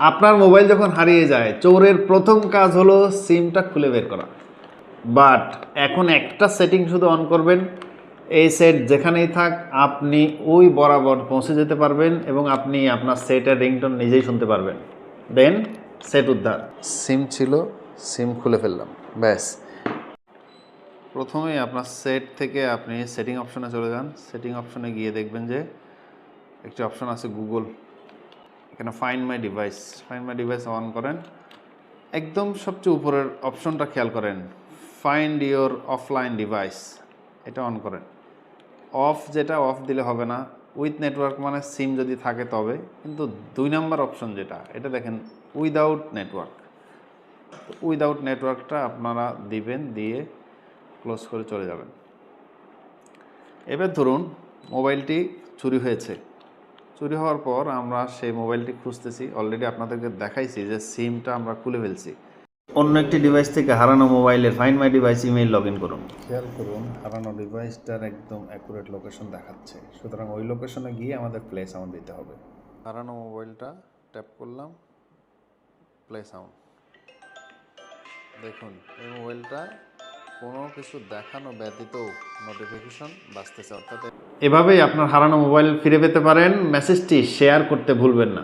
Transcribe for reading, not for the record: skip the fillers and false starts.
আপনার মোবাইল যখন হারিয়ে যায়, চোরের প্রথম কাজ হলো সিমটা খুলে বের করা। বাট এখন একটা সেটিং শুধু অন করবেন, এই সেট যেখানেই থাক আপনি ওই বরাবর পৌঁছে যেতে পারবেন এবং আপনি আপনার সেটের রিংটোন নিজেই শুনতে পারবেন। দেন সেট উদ্ধার। সিম ছিল, সিম খুলে ফেললাম, ব্যাস। প্রথমেই আপনার সেট থেকে আপনি সেটিং অপশনে চলে যান। সেটিং অপশনে গিয়ে দেখবেন যে একটি অপশন আছে গুগল, এখানে ফাইন্ড মাই ডিভাইস অন করেন। একদম সবচেয়ে উপরের অপশনটা খেয়াল করেন, ফাইন্ড ইওর অফলাইন ডিভাইস, এটা অন করেন। অফ যেটা, অফ দিলে হবে না, উইথ নেটওয়ার্ক মানে সিম যদি থাকে তবে, কিন্তু 2 নম্বর অপশন যেটা, এটা দেখেন উইদাউট নেটওয়ার্ক। উইদাউট নেটওয়ার্কটা আপনারা দিবেন, দিয়ে ক্লোজ করে চলে যাবেন। এবার ধরুন মোবাইলটি চুরি হয়েছে। চুরি হওয়ার পর আমরা সেই মোবাইলটি খুঁজতেছি, অলরেডি আপনাদেরকে দেখাইছি যে সিমটা আমরা খুলে ফেলছি। অন্য একটি ডিভাইস থেকে হারানো মোবাইলের find my device email log in করুন। খেয়াল করুন হারানো ডিভাইসটার একদম অ্যাকুরেট লোকেশন দেখাচ্ছে, সুতরাং ওই লোকেশনে গিয়ে আমাদের প্লে সাউন্ড দিতে হবে। হারানো মোবাইলটা ট্যাপ করলাম, প্লে সাউন্ড। দেখুন এই মোবাইলটা কোনো কিছু দেখানো ব্যতীত নোটিফিকেশন বাজতেছে, অর্থাৎ এভাবেই আপনার হারানো মোবাইল ফিরে পেতে পারেন। মেসেজটি শেয়ার করতে ভুলবেন না।